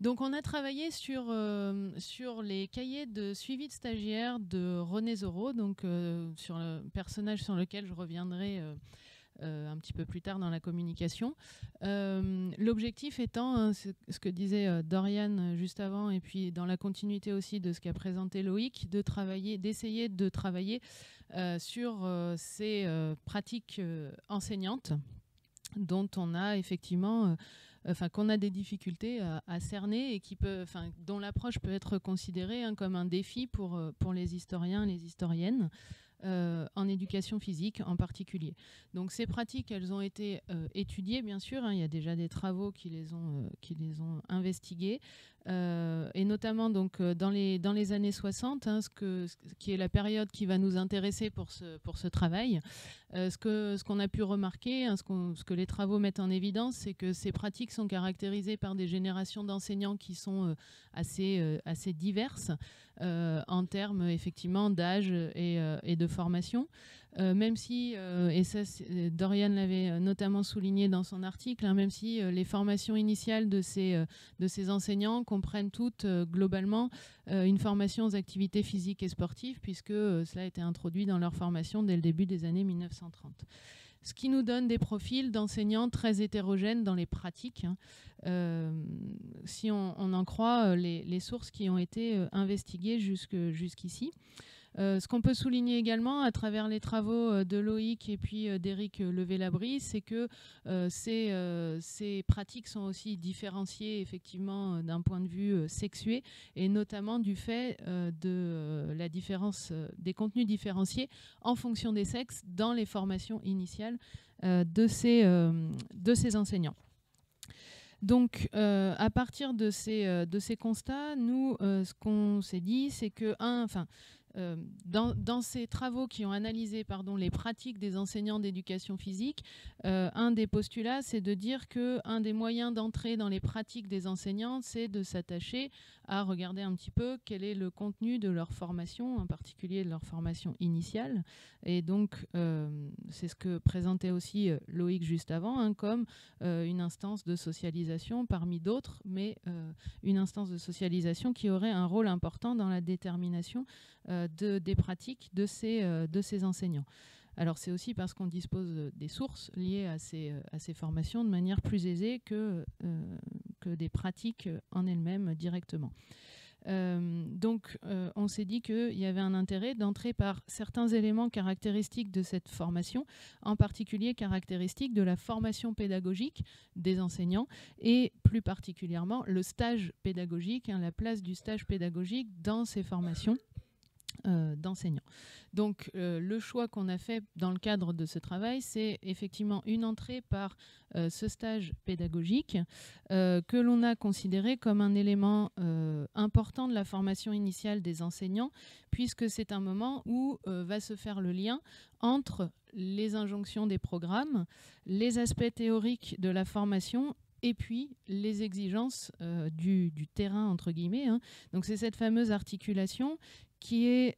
Donc on a travaillé sur les cahiers de suivi de stagiaires de René Zoro, donc sur le personnage sur lequel je reviendrai un petit peu plus tard dans la communication. L'objectif étant, hein, ce que disait Dorian juste avant, et puis dans la continuité aussi de ce qu'a présenté Loïc, d'essayer de travailler sur ces pratiques enseignantes dont on a effectivement, qu'on a des difficultés à cerner et dont l'approche peut être considérée comme un défi pour les historiens, les historiennes. En éducation physique en particulier. Donc ces pratiques, elles ont été étudiées, bien sûr. Il y a déjà des travaux qui les ont investiguées. Et notamment donc, dans les années 60, ce qui est la période qui va nous intéresser pour ce travail. Ce qu'on a pu remarquer, ce que les travaux mettent en évidence, c'est que ces pratiques sont caractérisées par des générations d'enseignants qui sont assez diverses en termes effectivement d'âge et de formation. Même si, et ça Dorian l'avait notamment souligné dans son article, même si les formations initiales de ces enseignants comprennent toutes globalement une formation aux activités physiques et sportives, puisque cela a été introduit dans leur formation dès le début des années 1930. Ce qui nous donne des profils d'enseignants très hétérogènes dans les pratiques, si on en croit les sources qui ont été investiguées jusqu'ici. Ce qu'on peut souligner également à travers les travaux de Loïc et puis d'Éric Levé-Labrie, c'est que ces pratiques sont aussi différenciées effectivement d'un point de vue sexué, et notamment du fait de la différence des contenus différenciés en fonction des sexes dans les formations initiales de ces enseignants. Donc, à partir de ces constats, nous, ce qu'on s'est dit, c'est que, dans ces travaux qui ont analysé les pratiques des enseignants d'éducation physique, un des postulats, c'est de dire qu'un des moyens d'entrer dans les pratiques des enseignants, c'est de s'attacher à regarder un petit peu quel est le contenu de leur formation, en particulier de leur formation initiale. Et donc, c'est ce que présentait aussi Loïc juste avant, comme une instance de socialisation parmi d'autres, mais une instance de socialisation qui aurait un rôle important dans la détermination des pratiques de ces enseignants. Alors c'est aussi parce qu'on dispose des sources liées à ces formations de manière plus aisée que des pratiques en elles-mêmes directement. Donc on s'est dit qu'il y avait un intérêt d'entrer par certains éléments caractéristiques de cette formation, en particulier caractéristiques de la formation pédagogique des enseignants et plus particulièrement le stage pédagogique, la place du stage pédagogique dans ces formations d'enseignants. Donc le choix qu'on a fait dans le cadre de ce travail, c'est effectivement une entrée par ce stage pédagogique que l'on a considéré comme un élément important de la formation initiale des enseignants, puisque c'est un moment où va se faire le lien entre les injonctions des programmes, les aspects théoriques de la formation et puis les exigences du terrain, entre guillemets. Donc c'est cette fameuse articulation qui est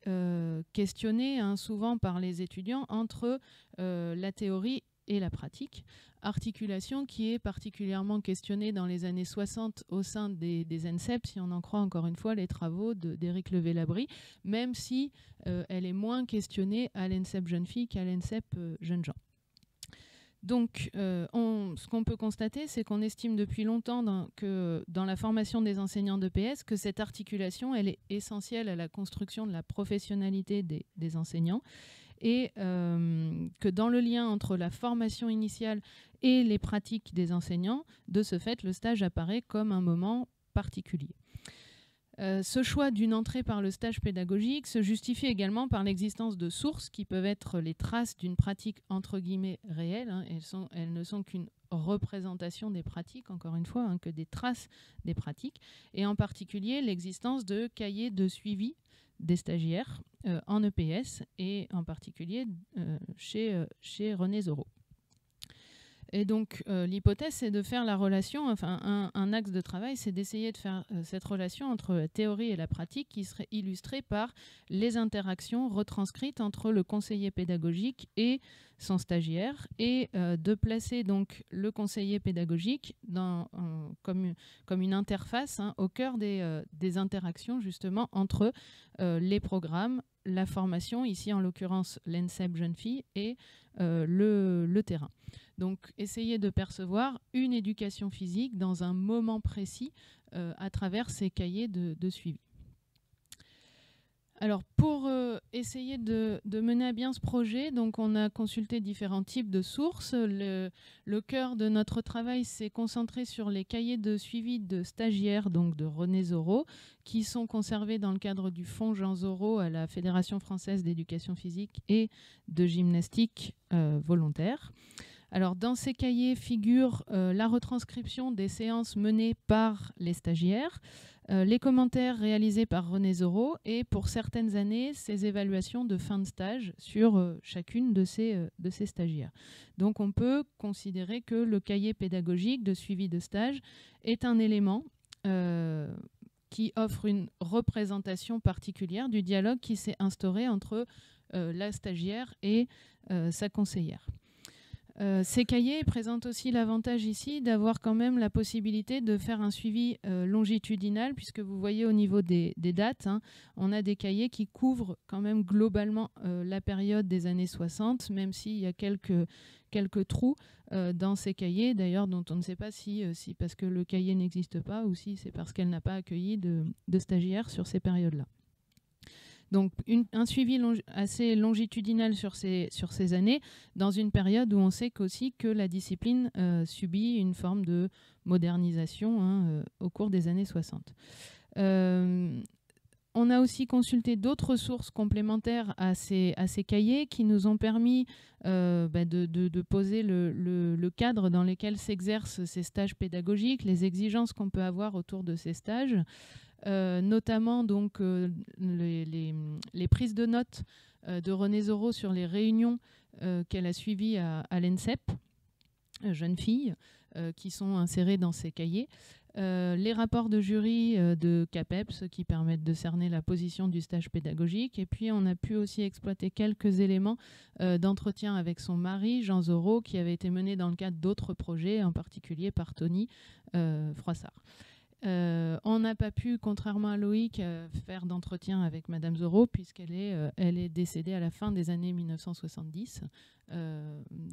questionnée souvent par les étudiants entre la théorie et la pratique. Articulation qui est particulièrement questionnée dans les années 60 au sein des ENSEP, si on en croit encore une fois les travaux d'Éric Levé-Labrie, même si elle est moins questionnée à l'ENSEP Jeunes Filles qu'à l'ENSEP Jeunes Gens. Donc, ce qu'on peut constater, c'est qu'on estime depuis longtemps que dans la formation des enseignants d'EPS, que cette articulation, elle est essentielle à la construction de la professionnalité des enseignants, et que dans le lien entre la formation initiale et les pratiques des enseignants, de ce fait, le stage apparaît comme un moment particulier. Ce choix d'une entrée par le stage pédagogique se justifie également par l'existence de sources qui peuvent être les traces d'une pratique entre guillemets réelle. Elles ne sont qu'une représentation des pratiques, encore une fois, que des traces des pratiques, et en particulier l'existence de cahiers de suivi des stagiaires en EPS et en particulier chez René Zoro. Et donc, l'hypothèse, c'est de faire la relation, enfin, un axe de travail, c'est d'essayer de faire cette relation entre la théorie et la pratique qui serait illustrée par les interactions retranscrites entre le conseiller pédagogique et son stagiaire, et de placer donc le conseiller pédagogique comme une interface au cœur des interactions justement entre les programmes, la formation, ici en l'occurrence l'ENSEP jeune fille, et le terrain. Donc, essayer de percevoir une éducation physique dans un moment précis à travers ces cahiers de suivi. Alors, pour essayer de mener à bien ce projet, donc on a consulté différents types de sources. Le cœur de notre travail s'est concentré sur les cahiers de suivi de stagiaires, donc de René Zoro, qui sont conservés dans le cadre du fonds Jean Zoro à la Fédération française d'éducation physique et de gymnastique volontaire. Alors, dans ces cahiers figure la retranscription des séances menées par les stagiaires, les commentaires réalisés par René Zoro et, pour certaines années, ses évaluations de fin de stage sur chacune de ces stagiaires. Donc, on peut considérer que le cahier pédagogique de suivi de stage est un élément qui offre une représentation particulière du dialogue qui s'est instauré entre la stagiaire et sa conseillère. Ces cahiers présentent aussi l'avantage ici d'avoir quand même la possibilité de faire un suivi longitudinal, puisque vous voyez au niveau des dates, on a des cahiers qui couvrent quand même globalement la période des années 60, même s'il y a quelques trous dans ces cahiers, d'ailleurs dont on ne sait pas si parce que le cahier n'existe pas ou si c'est parce qu'elle n'a pas accueilli de stagiaires sur ces périodes-là. Donc un suivi assez longitudinal sur ces années, dans une période où on sait qu'aussi que la discipline subit une forme de modernisation au cours des années 60. On a aussi consulté d'autres sources complémentaires à ces cahiers qui nous ont permis de poser le cadre dans lequel s'exercent ces stages pédagogiques, les exigences qu'on peut avoir autour de ces stages. Notamment donc les prises de notes de René Zoro sur les réunions qu'elle a suivies à l'ENSEP, jeune fille, qui sont insérées dans ces cahiers. Les rapports de jury de CAPEPS qui permettent de cerner la position du stage pédagogique. Et puis, on a pu aussi exploiter quelques éléments d'entretien avec son mari, Jean Zoro, qui avait été mené dans le cadre d'autres projets, en particulier par Tony Froissart. On n'a pas pu, contrairement à Loïc, faire d'entretien avec Madame Zoro, puisqu'elle est décédée à la fin des années 1970.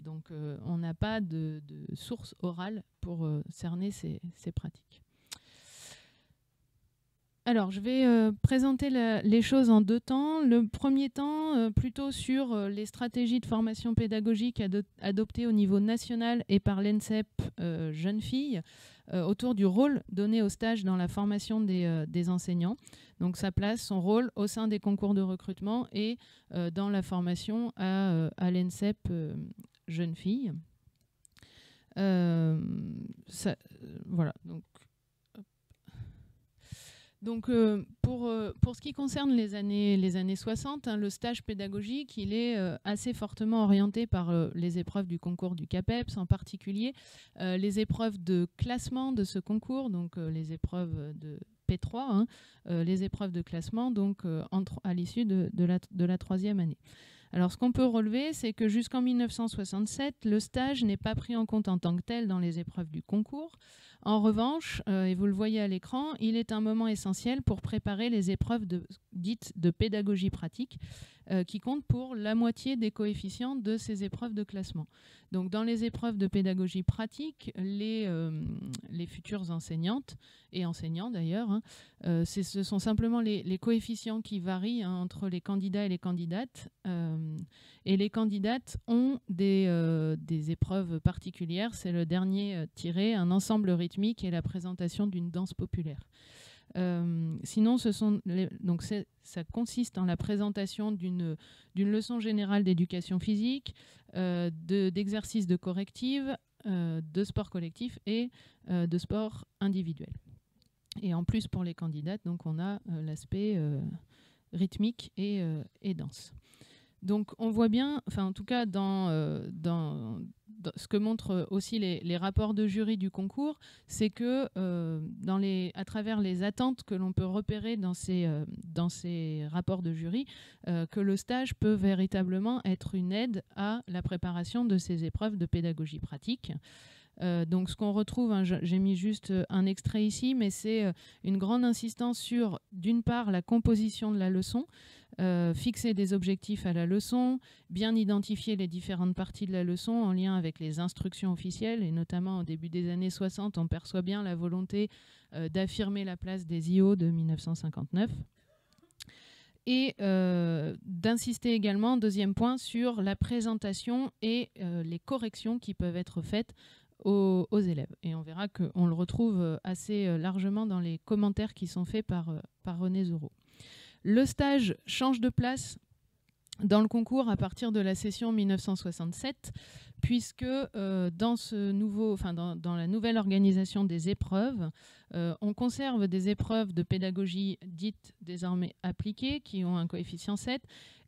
Donc, on n'a pas de source orale pour cerner ces pratiques. Alors, je vais présenter les choses en deux temps. Le premier temps, plutôt sur les stratégies de formation pédagogique adoptées au niveau national et par l'ENSEP jeunes filles, autour du rôle donné au stage dans la formation des enseignants. Donc sa place, son rôle au sein des concours de recrutement et dans la formation à l'ENSEP jeunes filles. Voilà. Donc pour ce qui concerne les années 60, le stage pédagogique, il est assez fortement orienté par les épreuves du concours du CAPEPS, en particulier les épreuves de classement de ce concours, donc les épreuves de P3, les épreuves de classement donc à l'issue de la troisième année. Alors, ce qu'on peut relever, c'est que jusqu'en 1967, le stage n'est pas pris en compte en tant que tel dans les épreuves du concours. En revanche, et vous le voyez à l'écran, il est un moment essentiel pour préparer les épreuves dites de pédagogie pratique, qui comptent pour la moitié des coefficients de ces épreuves de classement. Donc, dans les épreuves de pédagogie pratique, les futures enseignantes et enseignants d'ailleurs, ce sont simplement les coefficients qui varient entre les candidats et les candidates. Et les candidates ont des épreuves particulières. C'est le dernier tiré, un ensemble rythmique et la présentation d'une danse populaire. Sinon, ça consiste en la présentation d'une leçon générale d'éducation physique, d'exercices de corrective, de sport collectif et de sport individuel. Et en plus, pour les candidates, donc, on a l'aspect rythmique et danse. Donc on voit bien, enfin en tout cas dans ce que montrent aussi les rapports de jury du concours, c'est que à travers les attentes que l'on peut repérer dans ces rapports de jury, que le stage peut véritablement être une aide à la préparation de ces épreuves de pédagogie pratique. Donc ce qu'on retrouve, hein, j'ai mis juste un extrait ici, mais c'est une grande insistance sur, d'une part, la composition de la leçon, fixer des objectifs à la leçon, bien identifier les différentes parties de la leçon en lien avec les instructions officielles, et notamment au début des années 60, on perçoit bien la volonté d'affirmer la place des IO de 1959. Et d'insister également, deuxième point, sur la présentation et les corrections qui peuvent être faites aux élèves. Et on verra qu'on le retrouve assez largement dans les commentaires qui sont faits par René Zoro. Le stage change de place dans le concours à partir de la session 1967, puisque dans la nouvelle organisation des épreuves, on conserve des épreuves de pédagogie dites désormais appliquées, qui ont un coefficient 7,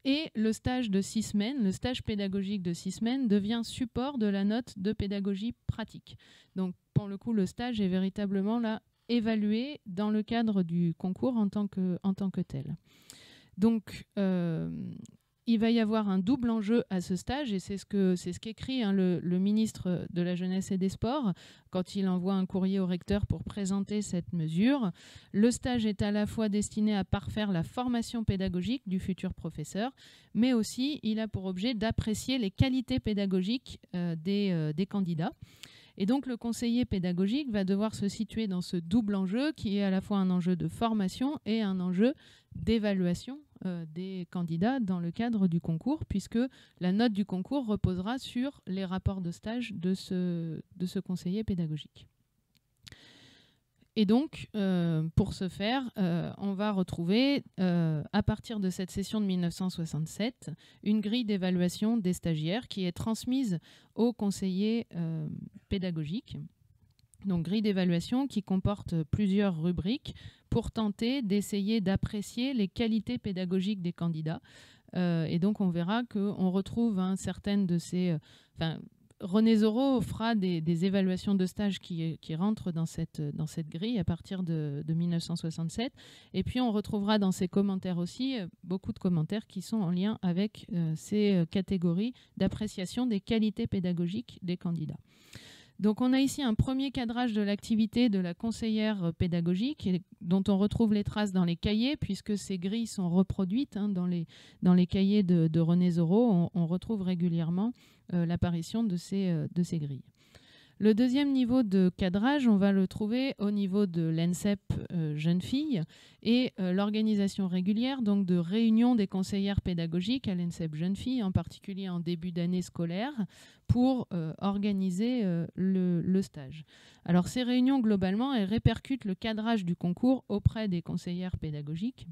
et le stage de 6 semaines, le stage pédagogique de 6 semaines, devient support de la note de pédagogie pratique. Donc, pour le coup, le stage est véritablement là évalué dans le cadre du concours en tant que tel. Donc, il va y avoir un double enjeu à ce stage, et c'est ce qu'écrit le ministre de la Jeunesse et des Sports quand il envoie un courrier au recteur pour présenter cette mesure. Le stage est à la fois destiné à parfaire la formation pédagogique du futur professeur, mais aussi il a pour objet d'apprécier les qualités pédagogiques des candidats. Et donc le conseiller pédagogique va devoir se situer dans ce double enjeu qui est à la fois un enjeu de formation et un enjeu d'évaluation des candidats dans le cadre du concours, puisque la note du concours reposera sur les rapports de stage de ce conseiller pédagogique. Et donc, pour ce faire, on va retrouver, à partir de cette session de 1967, une grille d'évaluation des stagiaires qui est transmise aux conseillers pédagogiques. Donc, grille d'évaluation qui comporte plusieurs rubriques pour tenter d'essayer d'apprécier les qualités pédagogiques des candidats. Et donc, on verra qu'on retrouve certaines de ces... René Zoro fera des évaluations de stage qui rentrent dans cette grille à partir de 1967. Et puis, on retrouvera dans ses commentaires aussi beaucoup de commentaires qui sont en lien avec ces catégories d'appréciation des qualités pédagogiques des candidats. Donc, on a ici un premier cadrage de l'activité de la conseillère pédagogique dont on retrouve les traces dans les cahiers, puisque ces grilles sont reproduites dans les cahiers de René Zoro. On retrouve régulièrement l'apparition de ces grilles. Le deuxième niveau de cadrage, on va le trouver au niveau de l'ENSEP jeunes filles et l'organisation régulière donc de réunions des conseillères pédagogiques à l'ENSEP jeunes filles, en particulier en début d'année scolaire, pour organiser le stage. Alors ces réunions, globalement, elles répercutent le cadrage du concours auprès des conseillères pédagogiques.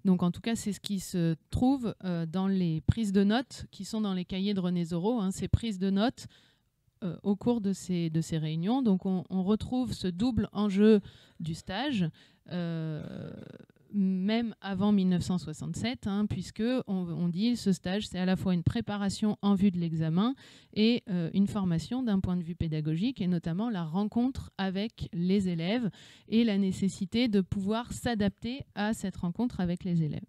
Donc en tout cas, c'est ce qui se trouve dans les prises de notes qui sont dans les cahiers de René Zoro, ces prises de notes au cours de ces réunions. Donc on retrouve ce double enjeu du stage, même avant 1967, puisque on dit ce stage, c'est à la fois une préparation en vue de l'examen et une formation d'un point de vue pédagogique, et notamment la rencontre avec les élèves et la nécessité de pouvoir s'adapter à cette rencontre avec les élèves.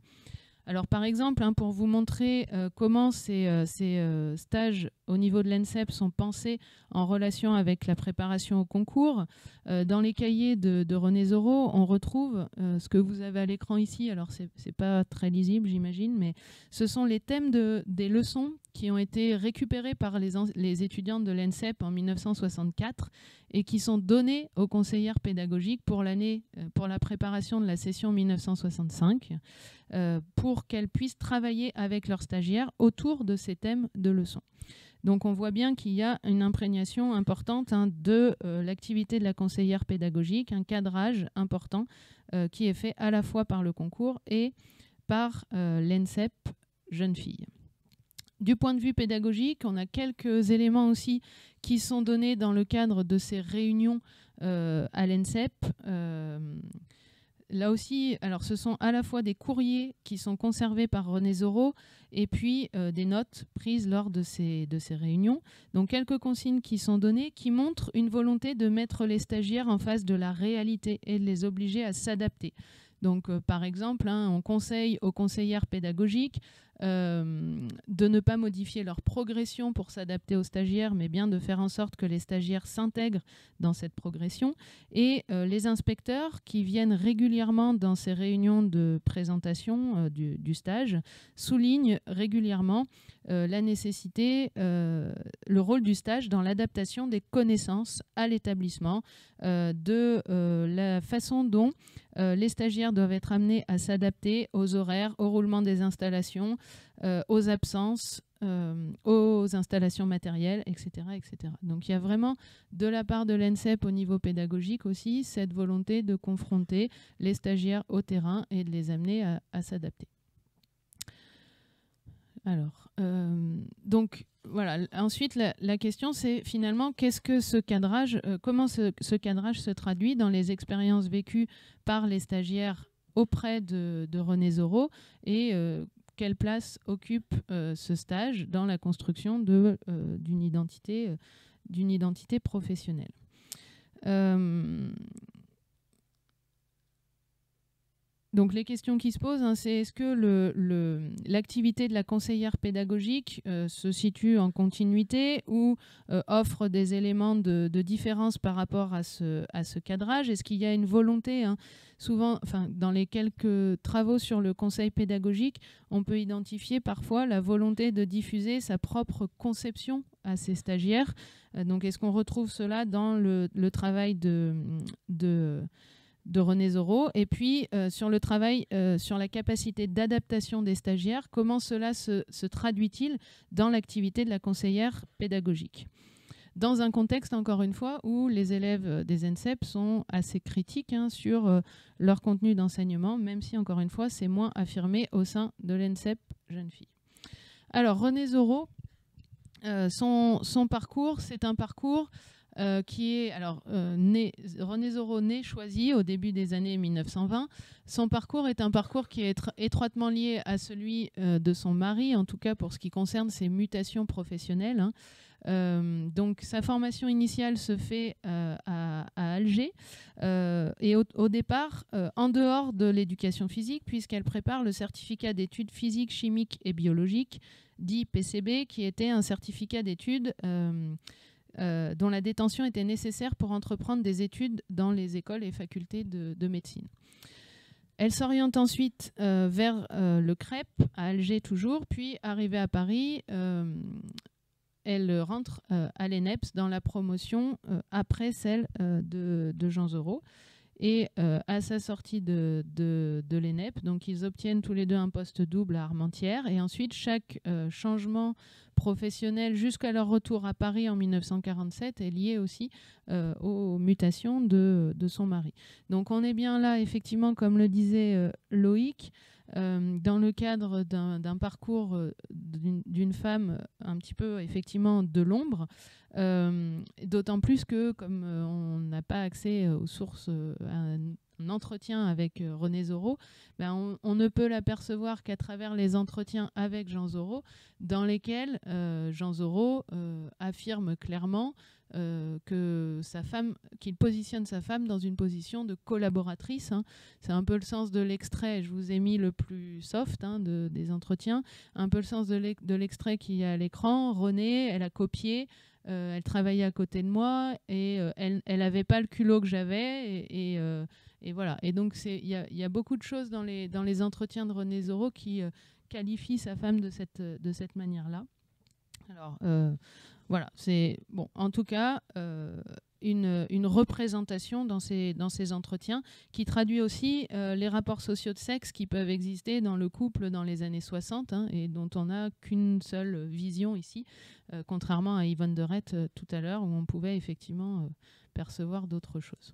Alors par exemple, pour vous montrer comment ces stages au niveau de l'ENSEP sont pensés en relation avec la préparation au concours, dans les cahiers de René Zoro, on retrouve ce que vous avez à l'écran ici. Alors c'est pas très lisible, j'imagine, mais ce sont les thèmes des leçons qui ont été récupérés par les étudiantes de l'ENSEP en 1964 et qui sont donnés aux conseillères pédagogiques pour la préparation de la session 1965, pour qu'elles puissent travailler avec leurs stagiaires autour de ces thèmes de leçons. Donc on voit bien qu'il y a une imprégnation importante de l'activité de la conseillère pédagogique, un cadrage important qui est fait à la fois par le concours et par l'ENSEP jeunes filles. Du point de vue pédagogique, on a quelques éléments aussi qui sont donnés dans le cadre de ces réunions à l'ENSEP. là aussi, alors ce sont à la fois des courriers qui sont conservés par René Zoro et puis des notes prises lors de ces réunions. Donc quelques consignes qui sont données qui montrent une volonté de mettre les stagiaires en face de la réalité et de les obliger à s'adapter. Donc par exemple, on conseille aux conseillères pédagogiques de ne pas modifier leur progression pour s'adapter aux stagiaires, mais bien de faire en sorte que les stagiaires s'intègrent dans cette progression. Et les inspecteurs qui viennent régulièrement dans ces réunions de présentation du stage soulignent régulièrement la nécessité, le rôle du stage dans l'adaptation des connaissances à l'établissement, de la façon dont les stagiaires doivent être amenés à s'adapter aux horaires, au roulement des installations, aux absences, aux installations matérielles, etc., etc. Donc il y a vraiment, de la part de l'ENSEP au niveau pédagogique aussi, cette volonté de confronter les stagiaires au terrain et de les amener à s'adapter. Alors, donc voilà. Ensuite, la question, c'est finalement qu'est-ce que ce cadrage, comment ce cadrage se traduit dans les expériences vécues par les stagiaires auprès de René Zoro et quelle place occupe ce stage dans la construction d'une identité professionnelle. Donc les questions qui se posent, c'est est-ce que l'activité de la conseillère pédagogique se situe en continuité ou offre des éléments de différence par rapport à ce cadrage? Est-ce qu'il y a une volonté, souvent, dans les quelques travaux sur le conseil pédagogique, on peut identifier parfois la volonté de diffuser sa propre conception à ses stagiaires. Donc est-ce qu'on retrouve cela dans le travail de René Zoro, et puis sur le travail sur la capacité d'adaptation des stagiaires, comment cela se traduit-il dans l'activité de la conseillère pédagogique, dans un contexte, encore une fois, où les élèves des ENSEP sont assez critiques sur leur contenu d'enseignement, même si, encore une fois, c'est moins affirmé au sein de l'ENSEP jeunes filles. Alors, René Zoro, son parcours, c'est un parcours qui est René Zoro né choisi au début des années 1920. Son parcours est un parcours qui est étroitement lié à celui de son mari, en tout cas pour ce qui concerne ses mutations professionnelles. Donc sa formation initiale se fait à Alger et au départ en dehors de l'éducation physique, puisqu'elle prépare le certificat d'études physiques, chimiques et biologiques, dit PCB, qui était un certificat d'études dont la détention était nécessaire pour entreprendre des études dans les écoles et facultés de médecine. Elle s'oriente ensuite vers le CREP, à Alger toujours, puis arrivée à Paris, elle rentre à l'ENEPS dans la promotion après celle de Jean Zoro. Et à sa sortie de l'ENEP, donc ils obtiennent tous les deux un poste double à Armentières. Et ensuite, chaque changement professionnel jusqu'à leur retour à Paris en 1947 est lié aussi aux mutations de son mari. Donc on est bien là, effectivement, comme le disait Loïc, dans le cadre d'un parcours d'une femme un petit peu, effectivement, de l'ombre. D'autant plus que, comme on n'a pas accès aux sources, à un entretien avec René Zoro, on ne peut l'apercevoir qu'à travers les entretiens avec Jean Zoro, dans lesquels Jean Zoro affirme clairement qu'il positionne sa femme dans une position de collaboratrice. C'est un peu le sens de l'extrait, je vous ai mis le plus soft des entretiens, un peu le sens de l'extrait qu'il y a à l'écran. René, elle a copié, elle travaillait à côté de moi et elle n'avait pas le culot que j'avais et voilà. Et donc il y a beaucoup de choses dans les entretiens de René Zoro qui qualifient sa femme de cette manière-là. Alors voilà, c'est bon. En tout cas, une représentation dans ces entretiens qui traduit aussi les rapports sociaux de sexe qui peuvent exister dans le couple dans les années 60 et dont on n'a qu'une seule vision ici, contrairement à Yvonne de Rett tout à l'heure où on pouvait effectivement percevoir d'autres choses.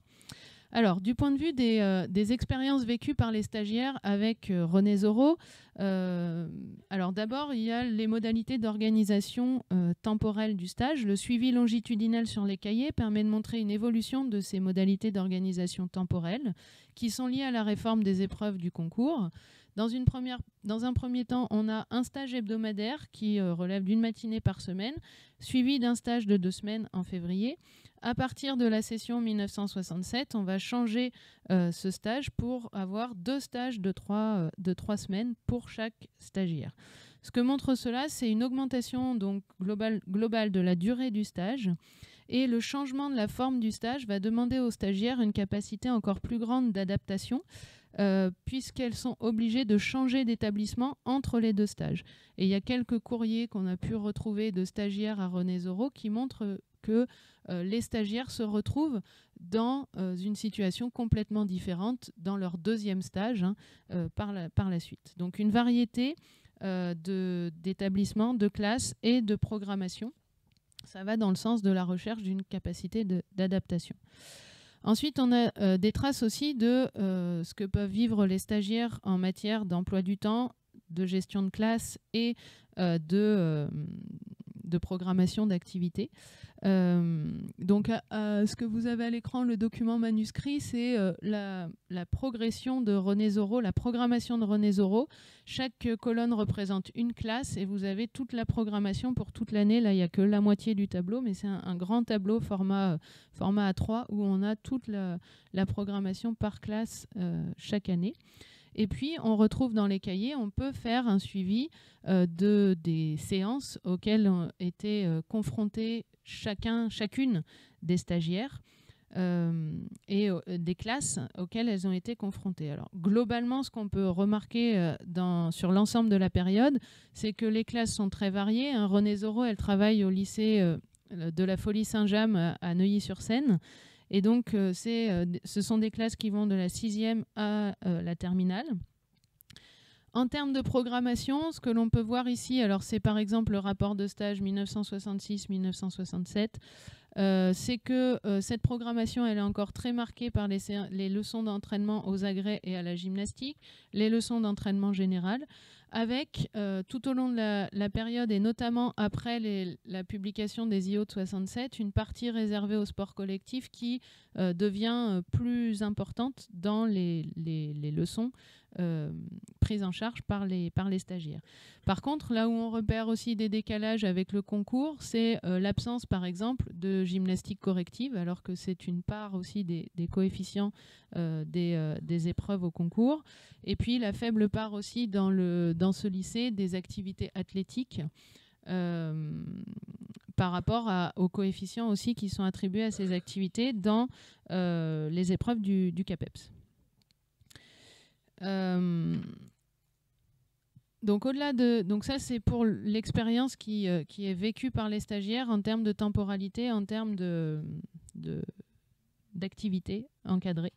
Alors, du point de vue des expériences vécues par les stagiaires avec René Zoro, alors d'abord, il y a les modalités d'organisation temporelle du stage. Le suivi longitudinal sur les cahiers permet de montrer une évolution de ces modalités d'organisation temporelle qui sont liées à la réforme des épreuves du concours. Dans un premier temps, on a un stage hebdomadaire qui relève d'une matinée par semaine, suivi d'un stage de 2 semaines en février. À partir de la session 1967, on va changer ce stage pour avoir 2 stages de 3 semaines pour chaque stagiaire. Ce que montre cela, c'est une augmentation donc globale de la durée du stage. Et le changement de la forme du stage va demander aux stagiaires une capacité encore plus grande d'adaptation, puisqu'elles sont obligées de changer d'établissement entre les 2 stages. Et il y a quelques courriers qu'on a pu retrouver de stagiaires à René Zoro qui montrent que les stagiaires se retrouvent dans une situation complètement différente dans leur 2e stage par la suite. Donc une variété d'établissements, de classes et de programmation. Ça va dans le sens de la recherche d'une capacité d'adaptation. Ensuite, on a des traces aussi de ce que peuvent vivre les stagiaires en matière d'emploi du temps, de gestion de classe et de programmation d'activités. Donc, ce que vous avez à l'écran, le document manuscrit, c'est la progression de René Zoro, la programmation de René Zoro. Chaque colonne représente une classe et vous avez toute la programmation pour toute l'année. Là, il n'y a que la moitié du tableau, mais c'est un grand tableau format A3 où on a toute la programmation par classe chaque année. Et puis, on retrouve dans les cahiers, on peut faire un suivi des séances auxquelles ont été confrontés chacune des stagiaires et des classes auxquelles elles ont été confrontées. Alors, globalement, ce qu'on peut remarquer sur l'ensemble de la période, c'est que les classes sont très variées. René Zoro, elle travaille au lycée de la Folie Saint-James à Neuilly-sur-Seine. Et donc, ce sont des classes qui vont de la 6e à la terminale. En termes de programmation, ce que l'on peut voir ici, alors c'est par exemple le rapport de stage 1966-1967, c'est que cette programmation, elle est encore très marquée par les leçons d'entraînement aux agrès et à la gymnastique, les leçons d'entraînement général, avec tout au long de la période et notamment après la publication des IO de 67, une partie réservée au sport collectif qui devient plus importante dans les leçons prises en charge par les stagiaires. Par contre, là où on repère aussi des décalages avec le concours, c'est l'absence, par exemple, de gymnastique corrective, alors que c'est une part aussi des coefficients des épreuves au concours. Et puis, la faible part aussi dans ce lycée des activités athlétiques par rapport aux coefficients aussi qui sont attribués à ces activités dans les épreuves du CAPEPS. Donc ça c'est pour l'expérience qui est vécue par les stagiaires en termes de temporalité, en termes d'activité encadrée.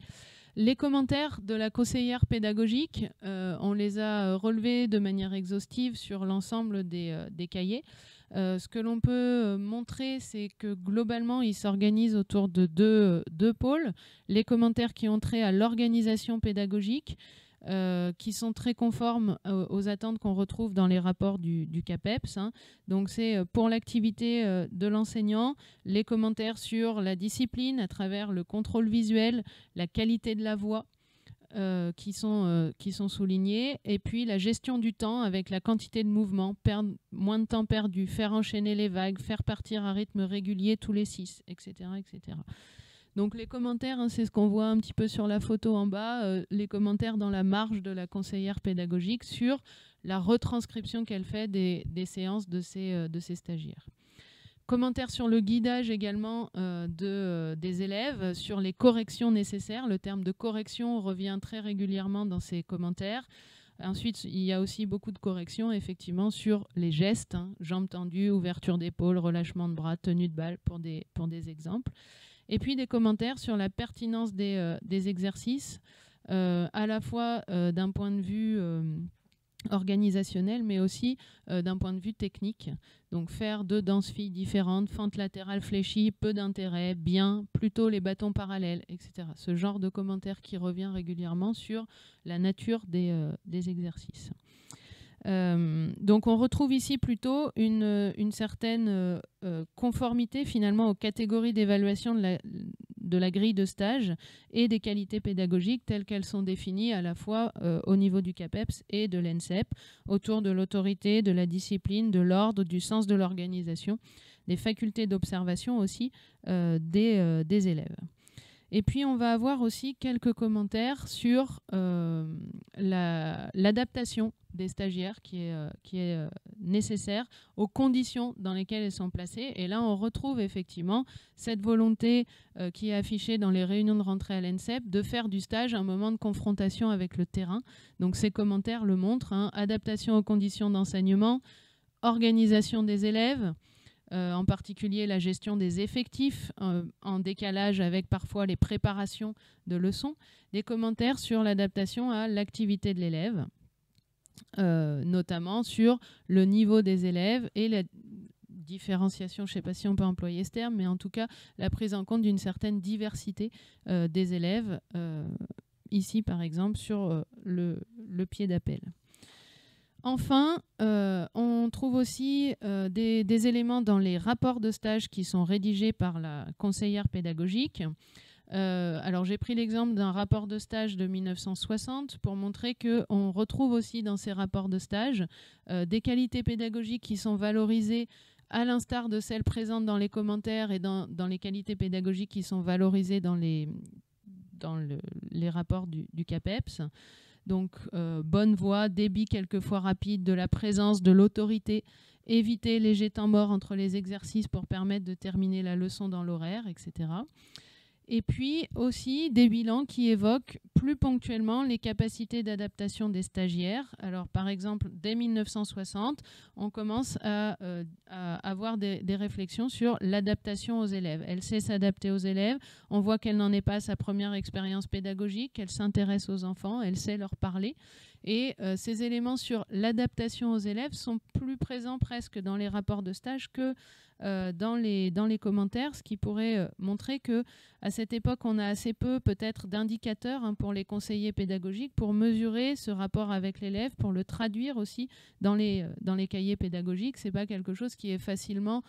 Les commentaires de la conseillère pédagogique, on les a relevés de manière exhaustive sur l'ensemble des cahiers. Ce que l'on peut montrer, c'est que globalement, ils s'organisent autour de deux pôles. Les commentaires qui ont trait à l'organisation pédagogique, qui sont très conformes aux attentes qu'on retrouve dans les rapports du CAPEPS. Donc c'est pour l'activité de l'enseignant, les commentaires sur la discipline à travers le contrôle visuel, la qualité de la voix qui sont soulignés, et puis la gestion du temps avec la quantité de mouvements, moins de temps perdu, faire enchaîner les vagues, faire partir à rythme régulier tous les 6, etc. etc. Donc les commentaires, c'est ce qu'on voit un petit peu sur la photo en bas, les commentaires dans la marge de la conseillère pédagogique sur la retranscription qu'elle fait des séances de ces stagiaires. Commentaires sur le guidage également des élèves, sur les corrections nécessaires. Le terme de correction revient très régulièrement dans ces commentaires. Ensuite, il y a aussi beaucoup de corrections effectivement sur les gestes, jambes tendues, ouverture d'épaule, relâchement de bras, tenue de balle pour des exemples. Et puis des commentaires sur la pertinence des exercices, à la fois d'un point de vue organisationnel, mais aussi d'un point de vue technique. Donc faire 2 danses-filles différentes, fente latérale fléchie, peu d'intérêt, bien, plutôt les bâtons parallèles, etc. Ce genre de commentaire qui revient régulièrement sur la nature des exercices. Donc on retrouve ici plutôt une certaine conformité finalement aux catégories d'évaluation de la grille de stage et des qualités pédagogiques telles qu'elles sont définies à la fois au niveau du CAPEPS et de l'ENSEP, autour de l'autorité, de la discipline, de l'ordre, du sens de l'organisation, des facultés d'observation aussi des élèves. Et puis, on va avoir aussi quelques commentaires sur l'adaptation des stagiaires qui est nécessaire aux conditions dans lesquelles elles sont placées. Et là, on retrouve effectivement cette volonté qui est affichée dans les réunions de rentrée à l'ENSEP de faire du stage un moment de confrontation avec le terrain. Donc, ces commentaires le montrent, hein, adaptation aux conditions d'enseignement, organisation des élèves, en particulier la gestion des effectifs en décalage avec parfois les préparations de leçons, des commentaires sur l'adaptation à l'activité de l'élève, notamment sur le niveau des élèves et la différenciation, je ne sais pas si on peut employer ce terme, mais en tout cas la prise en compte d'une certaine diversité des élèves, ici par exemple sur le pied d'appel. Enfin, on trouve aussi des éléments dans les rapports de stage qui sont rédigés par la conseillère pédagogique. Alors j'ai pris l'exemple d'un rapport de stage de 1960 pour montrer qu'on retrouve aussi dans ces rapports de stage des qualités pédagogiques qui sont valorisées à l'instar de celles présentes dans les commentaires et dans les qualités pédagogiques qui sont valorisées dans les rapports du CAPEPS. Donc, bonne voix, débit quelquefois rapide, de la présence, de l'autorité, éviter les temps morts entre les exercices pour permettre de terminer la leçon dans l'horaire, etc. Et puis aussi des bilans qui évoquent plus ponctuellement les capacités d'adaptation des stagiaires. Alors par exemple, dès 1960, on commence à avoir des réflexions sur l'adaptation aux élèves. Elle sait s'adapter aux élèves, on voit qu'elle n'en est pas à sa première expérience pédagogique, qu'elle s'intéresse aux enfants, elle sait leur parler. Et ces éléments sur l'adaptation aux élèves sont plus présents presque dans les rapports de stage que dans les commentaires, ce qui pourrait montrer qu'à cette époque, on a assez peu peut-être d'indicateurs pour les conseillers pédagogiques pour mesurer ce rapport avec l'élève, pour le traduire aussi dans les cahiers pédagogiques. Ce n'est pas quelque chose qui est facilement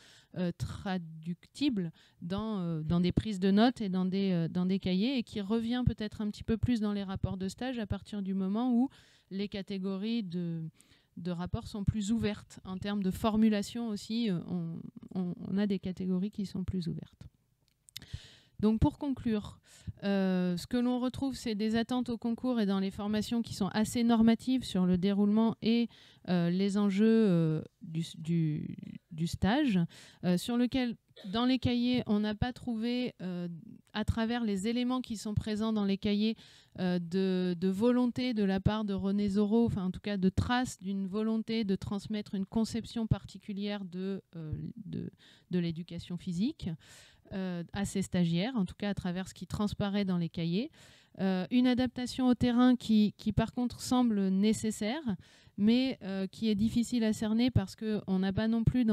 traductible dans des prises de notes et dans des cahiers et qui revient peut-être un petit peu plus dans les rapports de stage à partir du moment où les catégories de rapports sont plus ouvertes. En termes de formulation aussi, on a des catégories qui sont plus ouvertes. Donc pour conclure, ce que l'on retrouve, c'est des attentes au concours et dans les formations qui sont assez normatives sur le déroulement et les enjeux du stage, sur lequel, dans les cahiers, on n'a pas trouvé, à travers les éléments qui sont présents dans les cahiers, de volonté de la part de René Zoro, enfin en tout cas de traces d'une volonté de transmettre une conception particulière de l'éducation physique à ses stagiaires, en tout cas à travers ce qui transparaît dans les cahiers. Une adaptation au terrain qui par contre semble nécessaire, mais qui est difficile à cerner parce qu'on n'a pas non plus,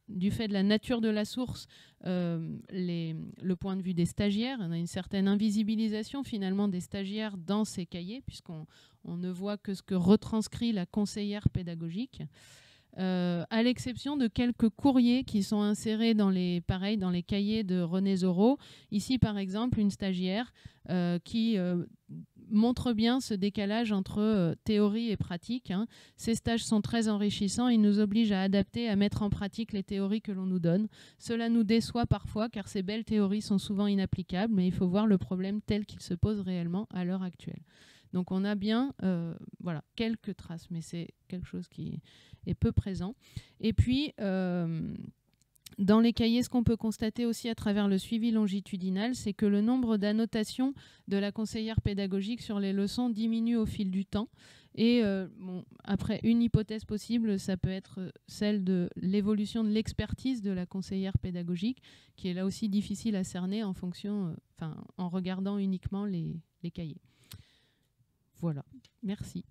du fait de la nature de la source, le point de vue des stagiaires. On a une certaine invisibilisation finalement des stagiaires dans ces cahiers, puisqu'on ne voit que ce que retranscrit la conseillère pédagogique. À l'exception de quelques courriers qui sont insérés dans les cahiers de René Zoro. Ici, par exemple, une stagiaire qui montre bien ce décalage entre théorie et pratique. Ces stages sont très enrichissants, ils nous obligent à adapter, à mettre en pratique les théories que l'on nous donne. Cela nous déçoit parfois, car ces belles théories sont souvent inapplicables, mais il faut voir le problème tel qu'il se pose réellement à l'heure actuelle. Donc on a bien quelques traces, mais c'est quelque chose qui est peu présent. Et puis, dans les cahiers, ce qu'on peut constater aussi à travers le suivi longitudinal, c'est que le nombre d'annotations de la conseillère pédagogique sur les leçons diminue au fil du temps. Et après, une hypothèse possible, ça peut être celle de l'évolution de l'expertise de la conseillère pédagogique, qui est là aussi difficile à cerner en regardant uniquement les cahiers. Voilà, merci.